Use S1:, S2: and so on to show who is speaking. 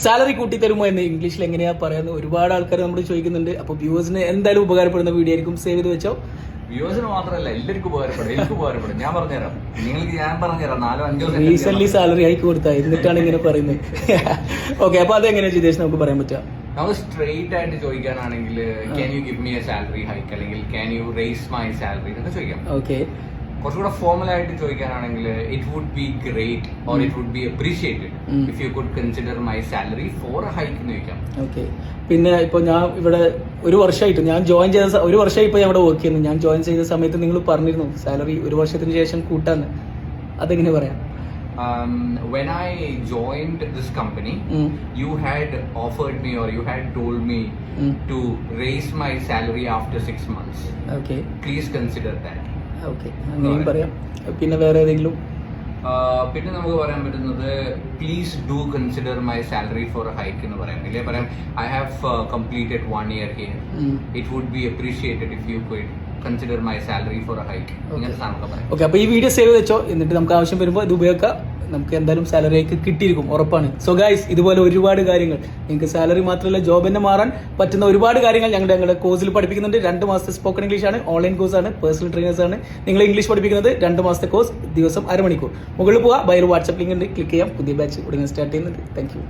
S1: Salary കൂട്ടി തരുമോ എന്ന് ഇംഗ്ലീഷിൽ എങ്ങനെയാ പറയാന്ന് ഒരുപാട് ആൾക്കാർ നമ്മൾ ചോദിക്കുന്നുണ്ട്. അപ്പോൾ വ്യൂവേഴ്സിന് എന്തായാലും ഉപകാരപ്പെടുന്ന വീഡിയോ ആയിരിക്കും. സേവ് ചെയ്ത് വെച്ചോ.
S2: വ്യൂവേഴ്സിന് മാത്രമല്ല എല്ലാവർക്കും ഉപകാരപ്പെടും, എനിക്ക് ഉപകാരപ്പെടും. ഞാൻ പറഞ്ഞുതരാം, നിങ്ങൾക്ക് ഞാൻ പറഞ്ഞുതരാം. 4-5
S1: റീസെന്റ് സാലറി ഹൈക്ക് കൊടുത്താ എന്നിട്ടാണ് ഇങ്ങനെ പറയുന്നത്. ഓക്കെ, അപ്പൊ അതെങ്ങനെയാ ജിതേഷ് നമുക്ക് പറയാൻ പറ്റുക?
S2: നമുക്ക് സ്ട്രെയിറ്റ് ആയിട്ട് ചോദിക്കാനാണെങ്കിൽ can you give me a salary hike അല്ലെങ്കിൽ can you raise my salary എന്നൊക്കെ ചോദിക്കാം.
S1: ഓക്കെ,
S2: കുറച്ചുകൂടെ ഫോർമൽ ആയിട്ട് ചോദിക്കാനാണെങ്കിൽ it would be great or it would be appreciated if you could consider my salary for a hike എന്ന് ചോദിക്കാം.
S1: Okay, പിന്നെ ഇപ്പൊ ഞാൻ ഇവിടെ ഒരു വർഷമായിട്ട് ഞാൻ ജോയിൻ ചെയ്ത ഒരു വർഷമായി ഇപ്പൊ ഞാൻ ഇവിടെ വർക്ക് ചെയ്യുന്നു. ഞാൻ ജോയിൻ ചെയ്ത സമയത്ത് നിങ്ങൾ പറഞ്ഞിരുന്നു സാലറി ഒരു വർഷത്തിന് ശേഷം കൂട്ടാന്ന്. അതെങ്ങനെ പറയാം?
S2: When I joined this company, you had offered me or you had told me to raise my salary after 6 months.
S1: Okay.
S2: Please consider that.
S1: Okay. അങ്ങനെയും പറയാം. പിന്നെ വേറെ ഏതെങ്കിലും?
S2: പിന്നെ നമുക്ക് പറയാൻ പറ്റുന്നത് please do consider my salary for a hike എന്ന് പറയാം. ഇല്ലേ പറയാം I have completed 1 year here. It would be appreciated if you could consider my salary for a hike. ഇങ്ങനത്തെ സാധനങ്ങളൊക്കെ പറയാം.
S1: ഓക്കെ, അപ്പോൾ ഈ വീഡിയോ സേവ് വെച്ചോ. എന്നിട്ട് നമുക്ക് ആവശ്യം വരുമ്പോൾ ഇത് ഉപയോഗിക്കാം. നമുക്ക് എന്തായാലും സാലറി ഹൈക്ക് കിട്ടിയിരിക്കും, ഉറപ്പാണ്. സോ ഗൈസ്, ഇതുപോലെ ഒരുപാട് കാര്യങ്ങൾ നിങ്ങൾക്ക് സാലറി മാത്രമല്ല ജോബ് തന്നെ മാറാൻ പറ്റുന്ന ഒരുപാട് കാര്യങ്ങൾ ഞങ്ങളുടെ കോഴ്സിൽ പഠിപ്പിക്കുന്നുണ്ട്. 2 മാസത്തെ സ്പോക്കൺ ഇംഗ്ലീഷ് ആണ്, ഓൺലൈൻ കോഴ്സാണ്, പേഴ്സണൽ ട്രെയിനേഴ്സ് ആണ്. നിങ്ങൾ ഇംഗ്ലീഷ് പഠിപ്പിക്കുന്നത് 2 മാസത്തെ കോഴ്സ്, ദിവസം 1/2 മണിക്കൂർ. മുകളിൽ പോവുക, ബൈ വാട്സ്ആപ്പ് ലിങ്ക് ഉണ്ട്, ക്ലിക്ക് ചെയ്യാം. പുതിയ ബാച്ച് ഉടനെ സ്റ്റാർട്ട് ചെയ്യുന്നുണ്ട്. Thank you.